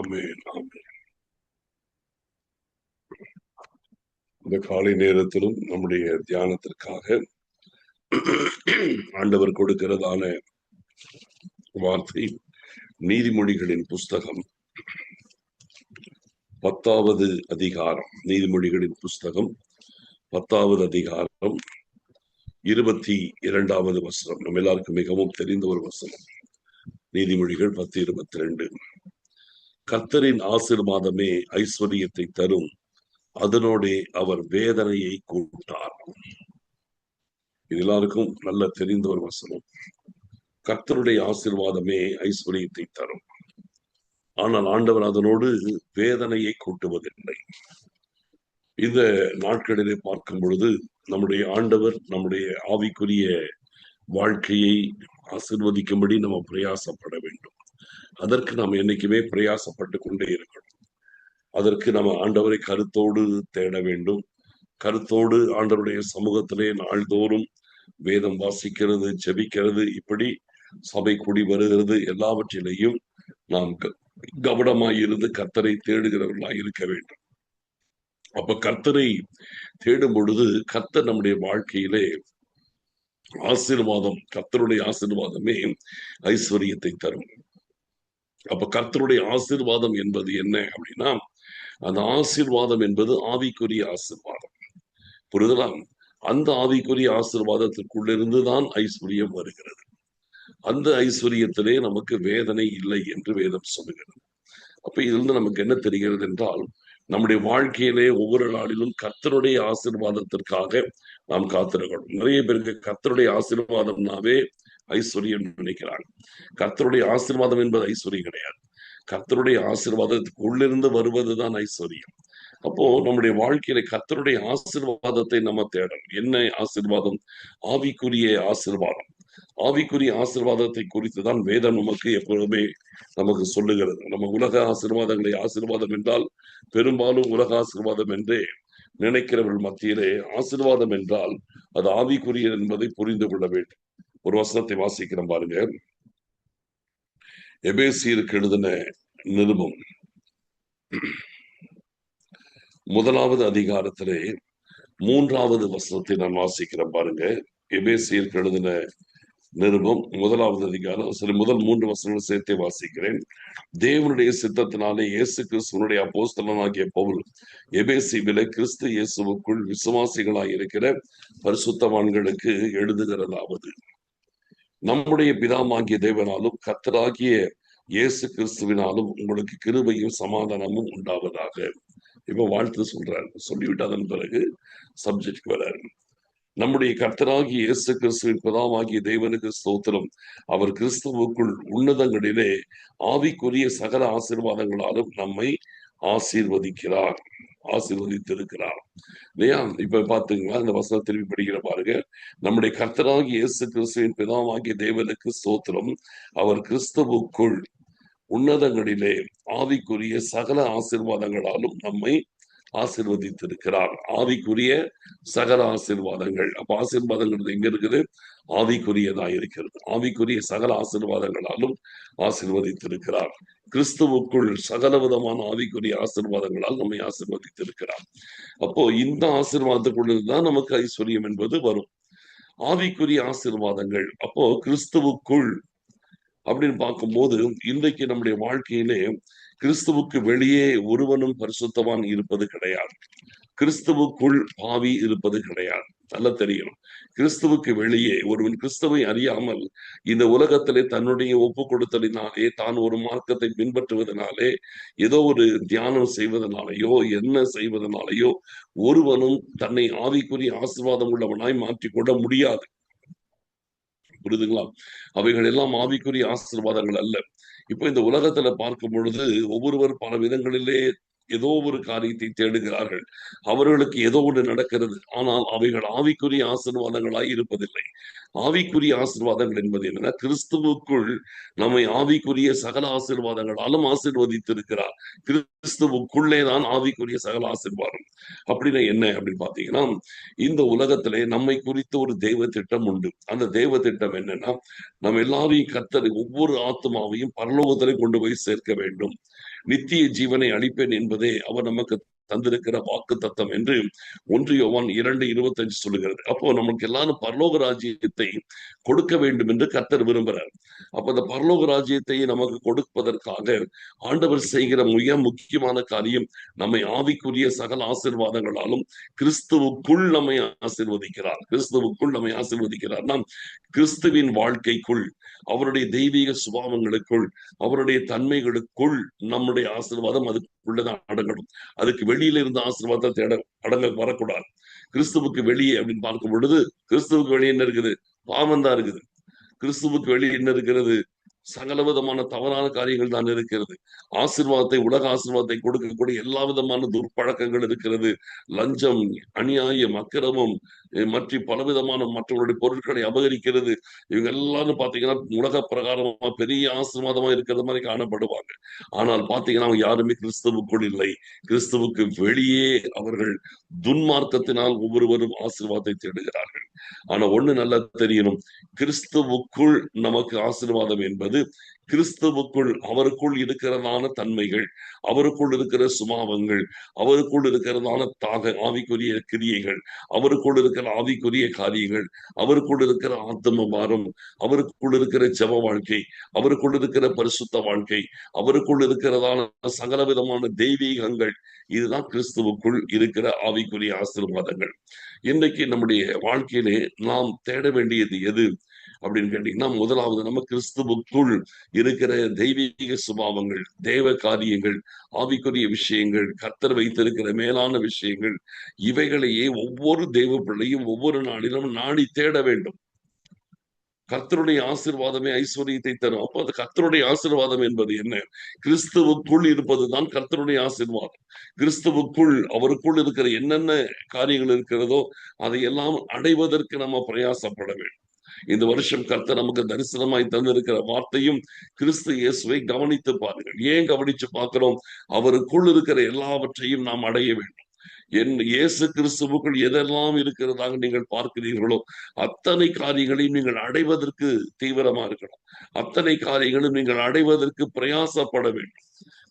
ஆமென், ஆமென். இந்த காலை நேரத்திலும் நம்முடைய தியானத்திற்காக ஆண்டவர் கொடுக்கிறதான வார்த்தை நீதிமொழிகளின் புஸ்தகம் 10வது அதிகாரம். நீதிமொழிகளின் புஸ்தகம் 10வது அதிகாரம் 22வது வசனம். நம்ம எல்லாருக்கும் மிகவும் தெரிந்த ஒரு வசனம். நீதிமொழிகள் 10:22. கர்த்தரின் ஆசீர்வாதமே ஐஸ்வர்யத்தை தரும், அதனோடே அவர் வேதனையை கூட்டார். இது எல்லாருக்கும் நல்ல தெரிந்த ஒரு வசனம். கர்த்தருடைய ஆசீர்வாதமே ஐஸ்வர்யத்தை தரும், ஆனால் ஆண்டவர் அதனோடு வேதனையை கூட்டுவதில்லை. இந்த நாட்களிலே பார்க்கும் பொழுது நம்முடைய ஆண்டவர் நம்முடைய ஆவிக்குரிய வாழ்க்கையை ஆசீர்வதிக்கும்படி நம்ம பிரயாசப்பட வேண்டும். அதற்கு நாம் என்னைக்குமே பிரயாசப்பட்டு கொண்டே இருக்கணும். அதற்கு நம்ம ஆண்டவரை கருத்தோடு தேட வேண்டும். கருத்தோடு ஆண்டவருடைய சமூகத்திலே நாள்தோறும் வேதம் வாசிக்கிறது, ஜெபிக்கிறது, இப்படி சபை கூடி வருகிறது, எல்லாவற்றிலையும் நாம் கவனமாய் இருந்து கர்த்தரை தேடுகிறவர்களாய் இருக்க வேண்டும். அப்ப கர்த்தரை தேடும் பொழுது கர்த்தர் நம்முடைய வாழ்க்கையிலே ஆசீர்வாதம், கர்த்தருடைய ஆசீர்வாதமே ஐஸ்வர்யத்தை தரும். அப்ப கர்த்தருடைய ஆசீர்வாதம் என்பது என்ன அப்படின்னா, அந்த ஆசீர்வாதம் என்பது ஆவிக்குரிய ஆசீர்வாதம். புரிதலாம்? அந்த ஆவிக்குரிய ஆசீர்வாதத்திற்குள்ளிருந்துதான் ஐஸ்வர்யம் வருகிறது. அந்த ஐஸ்வர்யத்திலே நமக்கு வேதனை இல்லை என்று வேதம் சொல்லுகிறது. அப்ப இதிலிருந்து நமக்கு என்ன தெரிகிறது என்றால், நம்முடைய வாழ்க்கையிலே ஒவ்வொரு நாளிலும் கர்த்தருடைய ஆசீர்வாதத்திற்காக நாம் காத்திருக்கணும். நிறைய பேருக்கு கர்த்தருடைய ஆசீர்வாதம்னாவே ஐஸ்வர்யம் நினைக்கிறாங்க. கர்த்தருடைய ஆசீர்வாதம் என்பது ஐஸ்வர்யம் கிடையாது. கர்த்தருடைய ஆசீர்வாதத்துக்கு உள்ளிருந்து வருவதுதான் ஐஸ்வர்யம். அப்போ நம்முடைய வாழ்க்கையில கர்த்தருடைய ஆசீர்வாதத்தை நம்ம தேடணும். என்ன ஆசீர்வாதம்? ஆவிக்குரிய ஆசீர்வாதம். ஆவிக்குரிய ஆசீர்வாதத்தை குறித்துதான் வேதம் நமக்கு எப்பொழுதுமே நமக்கு சொல்லுகிறது. நம்ம உலக ஆசீர்வாதங்களை ஆசீர்வாதம் என்றால் பெரும்பாலும் உலக ஆசீர்வாதம் என்றே நினைக்கிறவர்கள் மத்தியிலே ஆசீர்வாதம் என்றால் அது ஆவிக்குரிய என்பதை புரிந்து கொள்ள வேண்டும். ஒரு வசனத்தை வாசிக்கிறோம் பாருங்க. எபேசியருக்கு எழுதின நிருபம் 1வது அதிகாரத்திலே 3வது வசனத்தை நான் வாசிக்கிறேன் பாருங்க. எபேசியருக்கு எழுதின நிருபம் 1வது அதிகாரம், முதல் 3 வசனங்கள் சேர்த்தே வாசிக்கிறேன். தேவனுடைய சித்தத்தினாலே இயேசு கிறிஸ்துவனுடைய அப்போஸ்தலனாகிய பவுல் எபேசியிலே கிறிஸ்து இயேசுவுக்குள் விசுவாசிகளாய் இருக்கிற பரிசுத்தவான்களுக்கு எழுதுகிறதாவது, நம்முடைய பிதாவாகிய தேவனாலும் கர்த்தராகிய இயேசு கிறிஸ்துவினாலும் உங்களுக்கு கிருபையும் சமாதானமும் உண்டாவதாக. இப்ப வாழ்த்து சொல்றாரு. சொல்லிவிட்டு அதன் பிறகு சப்ஜெக்ட்க்கு வராரு. நம்முடைய கர்த்தராகிய இயேசு கிறிஸ்துவின் பிதாவாகிய தேவனுக்கு ஸ்தோத்திரம். அவர் கிறிஸ்துவுக்குள் உன்னதங்களிலே ஆவிக்குரிய சகல ஆசீர்வாதங்களாலும் நம்மை ஆசீர்வதிக்கிறார், ஆசீர்வதித்திருக்கிறார். இல்லையா? இப்ப பாத்தீங்களா, இந்த வசனம் திருப்பி படிக்கிற பாருங்க. நம்முடைய கர்த்தராகிய இயேசு கிறிஸ்துவின் பிதாவாகிய தேவனுக்கு ஸ்தோத்திரம். அவர் கிறிஸ்துவுக்குள் உன்னதங்களிலே ஆவிக்குரிய சகல ஆசீர்வாதங்களாலும் நம்மை ஆசீர்வதித்திருக்கிறார். ஆவிக்குரிய சகல ஆசீர்வாதங்கள். அப்ப ஆசீர்வாதங்கள் எங்க இருக்குது? ஆவிக்குரியதா இருக்கிறது. ஆவிக்குரிய சகல ஆசீர்வாதங்களாலும் ஆசீர்வதித்திருக்கிறார். கிறிஸ்துவுக்குள் சகல விதமான ஆவிக்குரிய ஆசீர்வாதங்களால் நம்மை ஆசீர்வதித்திருக்கிறார். அப்போ இந்த ஆசீர்வாதத்துக்குள்ளதான் நமக்கு ஐஸ்வர்யம் என்பது வரும். ஆவிக்குரிய ஆசீர்வாதங்கள் அப்போ கிறிஸ்துவுக்குள் அப்படின்னு பார்க்கும்போது, இன்றைக்கு நம்முடைய வாழ்க்கையிலே கிறிஸ்துவுக்கு வெளியே ஒருவனும் பரிசுத்தவான் இருப்பது கிடையாது. கிறிஸ்துவுக்குள் பாவி இருப்பது கிடையாது. நல்லா தெரியும். கிறிஸ்துவுக்கு வெளியே ஒருவன் கிறிஸ்துவை அறியாமல் இந்த உலகத்திலே தன்னுடைய ஒப்பு கொடுத்தலினாலே, தான் ஒரு மார்க்கத்தை பின்பற்றுவதனாலே, ஏதோ ஒரு தியானம் செய்வதனாலேயோ என்ன செய்வதனாலேயோ ஒருவனும் தன்னை ஆவிக்குரிய ஆசீர்வாதம் உள்ளவனாய் மாற்றிக்கொள்ள முடியாது. புரியுதுங்களா? அவைகள் எல்லாம் ஆவிக்குரிய ஆசீர்வாதங்கள் அல்ல. இப்ப இந்த உலகத்துல பார்க்கும் பொழுது ஒவ்வொருவர் பல விதங்களிலே ஏதோ ஒரு காரியத்தை தேடுகிறார்கள். அவர்களுக்கு ஏதோ ஒன்று நடக்கிறது. ஆனால் அவைகள் ஆவிக்குரிய ஆசீர்வாதங்களாய் இருப்பதில்லை. ஆவிக்குரிய ஆசீர்வாதங்கள் என்பது என்னன்னா, கிறிஸ்துவுக்குள் நம்மை ஆவிக்குரிய சகல ஆசீர்வாதங்களாலும் ஆசீர்வதித்திருக்கிறார். கிறிஸ்துவுக்குள்ளேதான் ஆவிக்குரிய சகல ஆசீர்வாதம். அப்படின்னா என்ன அப்படின்னு பாத்தீங்கன்னா, இந்த உலகத்திலே நம்மை குறித்த ஒரு தெய்வ திட்டம் உண்டு. அந்த தெய்வ திட்டம் என்னன்னா, நம்ம எல்லாரையும் கர்த்தர் ஒவ்வொரு ஆத்மாவையும் பரலோகத்திலே கொண்டு போய் சேர்க்க வேண்டும். நித்திய ஜீவனை அளிப்பேன் என்பதே அவர் நமக்கு தந்திருக்கிற வாக்கு தத்தம் என்று 1 யோவான் 2:25 சொல்லுகிறது. அப்போ நமக்கு எல்லாரும் பரலோக ராஜ்யத்தை கொடுக்க வேண்டும் என்று கர்த்தர் விரும்புகிறார். அப்ப அந்த பரலோக ராஜ்யத்தை நமக்கு கொடுப்பதற்காக ஆண்டவர் செய்கிற மிக முக்கியமான காரியம், நம்மை ஆவிக்குரிய சகல ஆசீர்வாதங்களாலும் கிறிஸ்துவுக்குள் நம்மை ஆசீர்வதிக்கிறார். கிறிஸ்துவுக்குள் நம்மை ஆசீர்வதிக்கிறார். நாம் கிறிஸ்துவின் வாழ்க்கைக்குள், அவருடைய தெய்வீக சுபாவங்களுக்குள், அவருடைய தன்மைகளுக்குள் நம்முடைய ஆசீர்வாதம் அதுக்குள்ளதான் அடங்கணும். அதுக்கு வெளியில இருந்த ஆசீர்வாதத்தை அடங்க வரக்கூடாது. கிறிஸ்துவுக்கு வெளியே அப்படின்னு பார்க்கும் பொழுது, கிறிஸ்துவுக்கு வெளியே என்ன இருக்குது? பாவம் தான் இருக்குது. கிறிஸ்துவுக்கு வெளியே என்ன இருக்கிறது? சகல விதமான தவறான காரியங்கள் தான் இருக்கிறது. ஆசீர்வாதத்தை, உலக ஆசீர்வாதத்தை கொடுக்கக்கூடிய எல்லா விதமான துர்ப்பழக்கங்கள் இருக்கிறது. லஞ்சம், அநியாயம், அக்கிரமம், மற்ற பலவிதமான மற்றவருடைய பொருட்களை அபகரிக்கிறது. இவங்க எல்லாரும் பாத்தீங்கன்னா உலக பிரகாரமா பெரிய ஆசீர்வாதமா இருக்கிறது மாதிரி காணப்படுவாங்க. ஆனால் பாத்தீங்கன்னா அவங்க யாருமே கிறிஸ்துவுக்குள் இல்லை. கிறிஸ்துவுக்கு வெளியே அவர்கள் துன்மார்க்கத்தினால் ஒவ்வொருவரும் ஆசீர்வாதத்தை தேடுகிறார்கள். ஆனா ஒண்ணு நல்லா தெரியணும், கிறிஸ்துவுக்குள் நமக்கு ஆசீர்வாதம் என்பது கிறிஸ்துவுக்குள், அவருக்குள் இருக்கிறதான தன்மைகள், அவருக்குள் இருக்கிற சுபாவங்கள், அவருக்குள் இருக்கிறதான ஆவிக்குரிய கிரியைகள், அவருக்குள் இருக்கிற ஆவிக்குரிய காரியங்கள், அவருக்குள் இருக்கிற ஆத்ம பாரம், அவருக்குள் இருக்கிற ஜெப வாழ்க்கை, அவருக்குள் இருக்கிற பரிசுத்த வாழ்க்கை, அவருக்குள் இருக்கிறதான சகல விதமான தெய்வீகங்கள், இதுதான் கிறிஸ்துவுக்குள் இருக்கிற ஆவிக்குரிய ஆசீர்வாதங்கள். இன்னைக்கு நம்முடைய வாழ்க்கையிலே நாம் தேட வேண்டியது எது அப்படின்னு கேட்டீங்கன்னா, முதலாவது நம்ம கிறிஸ்துவுக்குள் இருக்கிற தெய்வீக சுபாவங்கள், தேவ காரியங்கள், ஆவிக்குரிய விஷயங்கள், கர்த்தர் வைத்திருக்கிற மேலான விஷயங்கள், இவைகளையே ஒவ்வொரு தெய்வ பிள்ளையும் ஒவ்வொரு நாளிலும் நாடி தேட வேண்டும். கர்த்தருடைய ஆசீர்வாதமே ஐஸ்வர்யத்தை தரும். அப்போ அது கர்த்தருடைய ஆசீர்வாதம் என்பது என்ன? கிறிஸ்துவுக்குள் இருப்பதுதான் கர்த்தருடைய ஆசீர்வாதம். கிறிஸ்துவுக்குள், அவருக்குள் இருக்கிற என்னென்ன காரியங்கள் இருக்கிறதோ அதையெல்லாம் அடைவதற்கு நம்ம பிரயாசப்பட வேண்டும். இந்த வருஷம் கர்த்தர் நமக்கு தரிசனமாய் தந்திருக்கிற வார்த்தையும் கிறிஸ்து இயேசுவை கவனித்து பாருங்கள். ஏன் கவனிச்சு பார்க்கிறோம்? அவருக்குள் இருக்கிற எல்லாவற்றையும் நாம் அடைய வேண்டும். இயேசு கிறிஸ்துவுக்குள் எதெல்லாம் இருக்கிறதாக நீங்கள் பார்க்கிறீர்களோ அத்தனை காரியங்களையும் நீங்கள் அடைவதற்கு தீவிரமா இருக்கணும். அத்தனை காரியங்களும் நீங்கள் அடைவதற்கு பிரயாசப்பட வேண்டும்.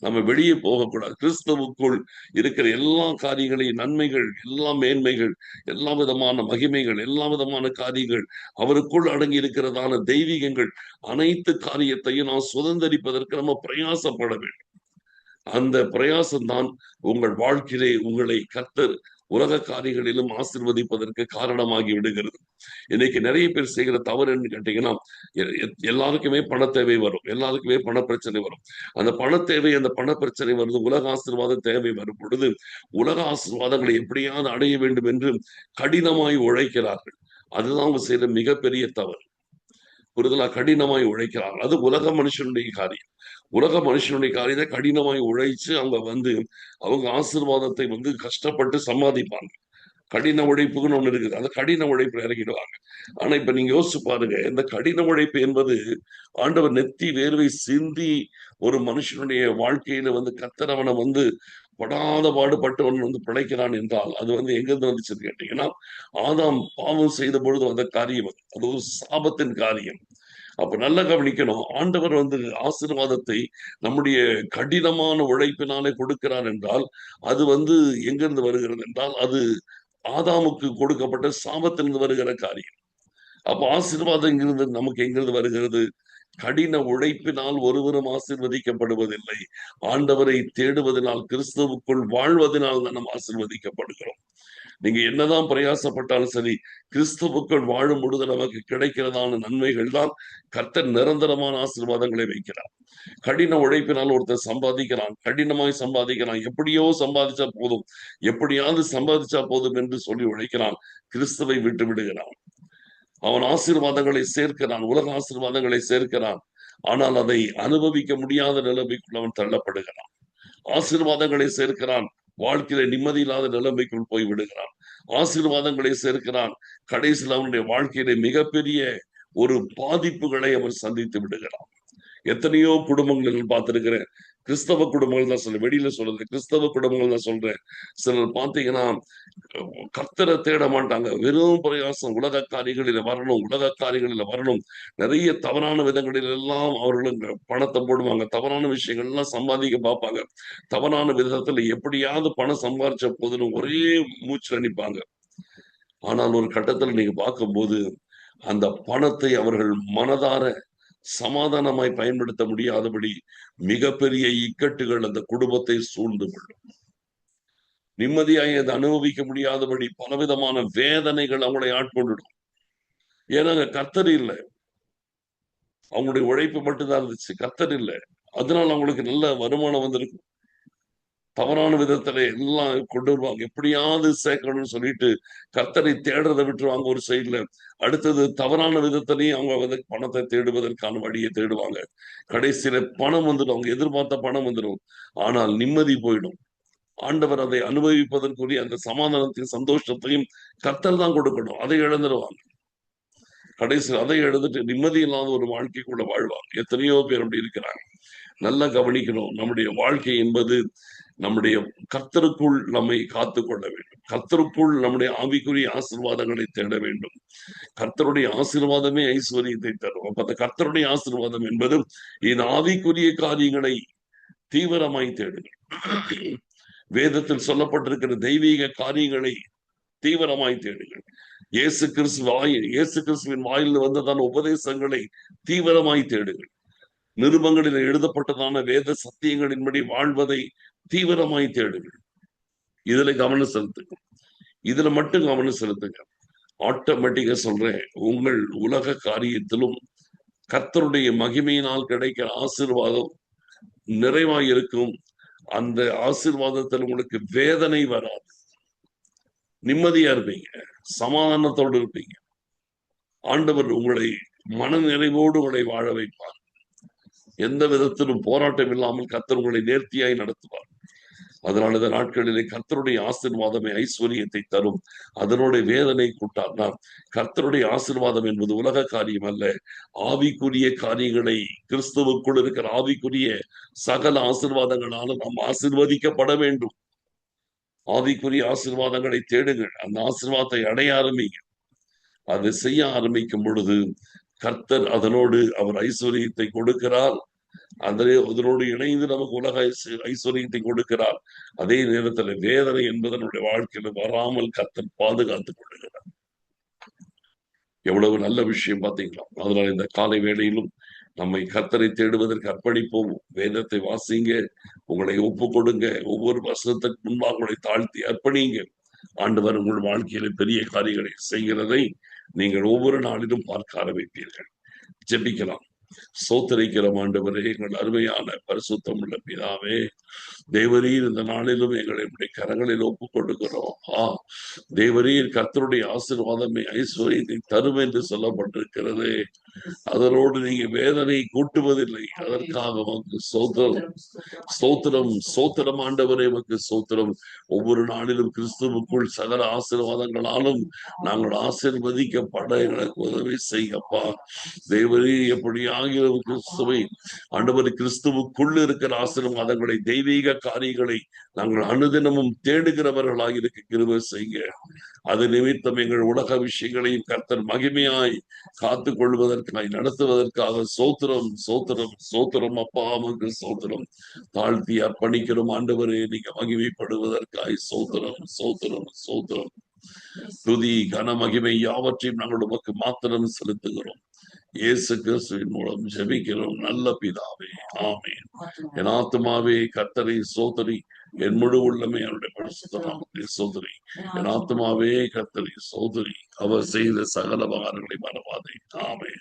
நம்ம வெளியே போகக்கூடாது. கிறிஸ்துவுக்குள் இருக்கிற எல்லா காரியங்களையும், நன்மைகள், எல்லா மேன்மைகள், எல்லா விதமான மகிமைகள், எல்லா விதமான காரியங்கள், அவருக்குள் அடங்கி இருக்கிறதான தெய்வீகங்கள், அனைத்து காரியத்தையும் நாம் சுதந்திரிப்பதற்கு நம்ம பிரயாசப்பட வேண்டும். அந்த பிரயாசம்தான் உங்கள் வாழ்க்கையிலே உங்களை கர்த்தர் உலக காரியங்களிலும் ஆசீர்வதிப்பதற்கு காரணமாகி விடுகிறது. இன்னைக்கு நிறைய பேர் செய்கிற தவறு என்று கேட்டீங்கன்னா, எல்லாருக்குமே பண தேவை வரும், எல்லாருக்குமே பண பிரச்சனை வரும். அந்த பண தேவை, அந்த பண பிரச்சனை வருது, உலக ஆசீர்வாத தேவை வரும் பொழுது உலக ஆசீர்வாதங்களை எப்படியாவது அடைய வேண்டும் என்று கடினமாய் உழைக்கிறார்கள். அதுதான் அவங்க செய்யற மிகப்பெரிய தவறு. புரிதலா? கடினமாய் உழைக்கிறார்கள். அது உலக மனுஷனுடைய காரியம். உலக மனுஷனுடைய காரியத்தை கடினமாய் உழைச்சு அவங்க ஆசீர்வாதத்தை கஷ்டப்பட்டு சம்பாதிப்பாங்க. கடின உழைப்புன்னு ஒண்ணு இருக்குது. அந்த கடின உழைப்பு இறங்கிடுவாங்க. ஆனா இப்ப நீங்க யோசிச்சு பாருங்க, இந்த கடின உழைப்பு என்பது ஆண்டவர் நெத்தி வேர்வை சிந்தி ஒரு மனுஷனுடைய வாழ்க்கையில கர்த்தர் அவனை படாத பாடுபட்டு பிழைக்கிறான் என்றால் அது எங்கிருந்து வந்துச்சுன்னு கேட்டீங்கன்னா, ஆதாம் பாவம் செய்த பொழுது வந்த காரியம் அது ஒரு சாபத்தின் காரியம். அப்ப நல்லா கவனிக்கணும், ஆண்டவர் ஆசீர்வாதத்தை நம்முடைய கடினமான உழைப்பினாலே கொடுக்கிறார் என்றால் அது எங்கிருந்து வருகிறது என்றால் அது ஆதாமுக்கு கொடுக்கப்பட்ட சாபத்திலிருந்து வருகிற காரியம். அப்ப ஆசீர்வாதம் எங்கிருந்து நமக்கு எங்கிருந்து வருகிறது? கடின உழைப்பினால் ஒருவரும் ஆசீர்வதிக்கப்படுவதில்லை. ஆண்டவரை தேடுவதனால், கிறிஸ்துவுக்குள் வாழ்வதனால் தான் நாம் ஆசீர்வதிக்கப்படுகிறோம். நீங்க என்னதான் பிரயாசப்பட்டாலும் சரி, கிறிஸ்துவுக்குள் வாழும் பொழுது நமக்கு கிடைக்கிறதான நன்மைகள் தான் கர்த்தர் நிரந்தரமான ஆசீர்வாதங்களை வைக்கிறார். கடின உழைப்பினால் ஒருத்தர் சம்பாதிக்கிறான், கடினமாய் சம்பாதிக்கிறான், எப்படியோ சம்பாதிச்சா போதும், எப்படியாவது சம்பாதிச்சா போதும் என்று சொல்லி உழைக்கிறான், கிறிஸ்துவை விட்டு விடுகிறான். அவன் ஆசீர்வாதங்களை சேர்க்கிறான், உலக ஆசீர்வாதங்களை சேர்க்கிறான். ஆனால் அதை அனுபவிக்க முடியாத நிலைமைக்குள் அவன் தள்ளப்படுகிறான். ஆசீர்வாதங்களை சேர்க்கிறான், வாழ்க்கையில நிம்மதி இல்லாத நிலைமைக்குள் போய் விடுகிறான். ஆசீர்வாதங்களை சேர்க்கிறான், கடைசியில் அவனுடைய வாழ்க்கையில மிகப்பெரிய ஒரு பாதிப்புகளை அவன் சந்தித்து விடுகிறான். எத்தனையோ குடும்பங்கள் பார்த்திருக்கிறேன். கிறிஸ்தவ குடும்பங்கள் தான் சொல்றேன், வெளியில சொல்றது கிறிஸ்தவ குடும்பங்கள் தான் சொல்றேன். சிலர் பாத்தீங்கன்னா கர்த்தரை தேட மாட்டாங்க. வெறும் பிரயாசம், உலக காரியங்களில வரணும், உலக காரியங்களில வரணும். நிறைய தவறான விதங்களில் எல்லாம் அவர்களுக்கு பணத்தை போடுவாங்க. தவறான விஷயங்கள் எல்லாம் சம்பாதிக்க பார்ப்பாங்க. தவறான விதத்துல எப்படியாவது பணம் சம்பாரிச்ச போதுன்னு ஒரே மூச்சுல நிப்பாங்க. ஆனால் ஒரு கட்டத்துல நீங்க பார்க்கும்போது அந்த பணத்தை அவர்கள் மனதார சமாதானமாய் பயன்படுத்த முடியாதபடி மிகப்பெரிய இக்கட்டுகள் அந்த குடும்பத்தை சூழ்ந்து கொள்ளும். நிம்மதியாய் அதை அனுபவிக்க முடியாதபடி பலவிதமான வேதனைகள் அவங்களை ஆட்கொண்டுடும். ஏன்னா அங்க கர்த்தர் இல்ல, அவங்களுடைய உழைப்பு மட்டும்தான் இருந்துச்சு, கர்த்தர் இல்ல. அதனால அவங்களுக்கு நல்ல வருமானம் வந்திருக்கும். தவறான விதத்துல எல்லாம் கொண்டு வருவாங்க, எப்படியாவது சேர்க்கணும்னு சொல்லிட்டு கர்த்தரை தேடுறதை விட்டுருவாங்க ஒரு சைட்ல. அடுத்தது தவறான விதத்திலையும் அவங்க வந்து பணத்தை தேடுவதற்கான வழியை தேடுவாங்க. கடைசியில பணம் வந்துடும், அவங்க எதிர்பார்த்த பணம் வந்துடும், ஆனால் நிம்மதி போயிடும். ஆண்டவர் அதை அனுபவிப்பதற்குரிய அந்த சமாதானத்தையும் சந்தோஷத்தையும் கர்த்தர் தான் கொடுக்கணும். அதை இழந்துருவாங்க. கடைசியில் அதை எழுதிட்டு நிம்மதி இல்லாத ஒரு வாழ்க்கைக்குள்ள வாழ்வாங்க. எத்தனையோ பேர் அப்படி இருக்கிறாங்க. நல்லா கவனிக்கணும். நம்முடைய வாழ்க்கை என்பது நம்முடைய கர்த்தருக்குள் நம்மை காத்துக் கொள்ள வேண்டும். கர்த்தருக்குள் நம்முடைய ஆவிக்குரிய ஆசீர்வாதங்களை தேட வேண்டும். கர்த்தருடைய ஆசீர்வாதமே ஐஸ்வர்யத்தை தரும். அப்ப அந்த கர்த்தருடைய ஆசீர்வாதம் என்பது இந்த ஆவிக்குரிய காரியங்களை தீவிரமாய் தேடுங்கள். வேதத்தில் சொல்லப்பட்டிருக்கிற தெய்வீக காரியங்களை தீவிரமாய் தேடுங்கள். இயேசு கிறிஸ்துவின் வாயில் வந்ததான உபதேசங்களை தீவிரமாய் தேடுங்கள். நிருபங்களில் எழுதப்பட்டதான வேத சத்தியங்களின்படி வாழ்வதை தீவிரமாய் தேடுங்கள். இதுல கவனம் செலுத்துங்க. இதுல மட்டும் கவனம் செலுத்துங்க. ஆட்டோமேட்டிக்கா சொல்றேன், உங்கள் உலக காரியத்திலும் கர்த்தருடைய மகிமையினால் கிடைக்கிற ஆசீர்வாதம் நிறைவாய் இருக்கும். அந்த ஆசீர்வாதத்தில் உங்களுக்கு வேதனை வராது. நிம்மதியா இருப்பீங்க, சமாதானத்தோடு இருப்பீங்க. ஆண்டவர் உங்களை மன நிறைவோடு உங்களை வாழ வைப்பார். எந்த விதத்திலும் போராட்டம் இல்லாமல் கர்த்தர் உங்களை நேர்த்தியாய் நடத்துவார். அதனால இந்த நாட்களிலே கர்த்தருடைய ஆசீர்வாதமே ஐஸ்வர்யத்தை தரும். அதனுடைய வேதனை கூட்டார். கர்த்தருடைய ஆசீர்வாதம் என்பது உலக காரியம் அல்ல, ஆவிக்குரிய காரியங்களை, கிறிஸ்துவுக்குள் இருக்கிற ஆவிக்குரிய சகல ஆசீர்வாதங்களாலும் நாம் ஆசீர்வதிக்கப்பட வேண்டும். ஆவிக்குரிய ஆசீர்வாதங்களை தேடுங்கள். அந்த ஆசீர்வாதத்தை அடைய ஆரம்பிங்க. அதை செய்ய ஆரம்பிக்கும் பொழுது கர்த்தர் அதனோடு அவர் ஐஸ்வர்யத்தை கொடுக்கிறார். அதனோடு இணைந்து நமக்கு உலக ஐஸ்வர்யத்தை கொடுக்கிறார். அதே நேரத்தில் வேதனை என்பது நம்முடைய வாழ்க்கையில வராமல் கர்த்தர் பாதுகாத்துக் கொள்ளுகிறார். எவ்வளவு நல்ல விஷயம் பாத்தீங்களா? அதனால இந்த காலை வேளையிலும் நம்மை கர்த்தரை தேடுவதற்கு அர்ப்பணிப்போம். வேதத்தை வாசிங்க, உங்களை ஒப்பு கொடுங்க, ஒவ்வொரு வசனத்துக்கு முன்பாக உங்களை தாழ்த்தி அர்ப்பணிங்க. ஆண்டவர் உங்கள் வாழ்க்கையில பெரிய காரியங்களை செய்கிறதை நீங்கள் ஒவ்வொரு நாளிலும் பார்க்க ஆரம்பிப்பீர்கள். ஜெபிக்கலாம். ஸ்தோத்திரிக்கிறோம் ஆண்டவரே, எங்கள் அருமையான பரிசுத்தம் உள்ள பிதாவே, தேவரீர் இந்த நாளிலும் எங்களை கரங்களில் ஒப்புக் கொடுக்கிறோம். தேவரீர் கர்த்தருடைய ஆசீர்வாதமே ஐஸ்வர்யத்தை தரும் என்று சொல்லப்பட்டிருக்கிறது. அதனோடு நீங்க வேதனை கூட்டுவதில்லை. அதற்காக உமக்கு ஸ்தோத்திரம், ஸ்தோத்திரம், ஸ்தோத்திரம் ஆண்டவரே, உமக்கு ஸ்தோத்திரம். ஒவ்வொரு நாளிலும் கிறிஸ்துவுக்குள் சகல ஆசீர்வாதங்களாலும் நாங்கள் ஆசீர்வதிக்கப்பட எங்களுக்கு உதவி செய்யப்பா. தேவரே, எப்படி ஆகியோர் கிறிஸ்துவை ஆண்டவர் கிறிஸ்துவுக்குள் இருக்கிற ஆசீர்வாதங்களை, தெய்வீக காரியங்களை நாங்கள் அனுதினமும் தேடுகிறவர்களாக இருக்க கிருபை செய்ய. அது நிமித்தம் எங்கள் உலக விஷயங்களையும் கர்த்தர் மகிமையாய் காத்துக் கொள்வதற்காய் நடத்துவதற்காக சோத்திரம், சோத்திரம், சோத்திரம் அப்பா, நமக்கு சோத்திரம். தாழ்த்தி அர்ப்பணிக்கிறோம் ஆண்டவரே, நீங்க மகிமைப்படுவதற்காய் சோத்திரம், சோத்திரம், சோத்திரம். துதி கன மகிமை யாவற்றையும் நாங்கள் உமக்கு மாத்திரம் செலுத்துகிறோம். இயேசு கிறிஸ்துவின் மூலம் ஜெபிக்கிறோம் நல்ல பிதாவே, ஆமென். என் ஆத்துமாவே கர்த்தரை சோதரி, என் முழு உள்ளமே அவருடைய பரிசுத்த நாமத்தை சோதரி. என் ஆத்துமாவே கர்த்தரை சோதரி, அவர் செய்த சகல உபகாரங்களை மறவாதே. ஆமென்.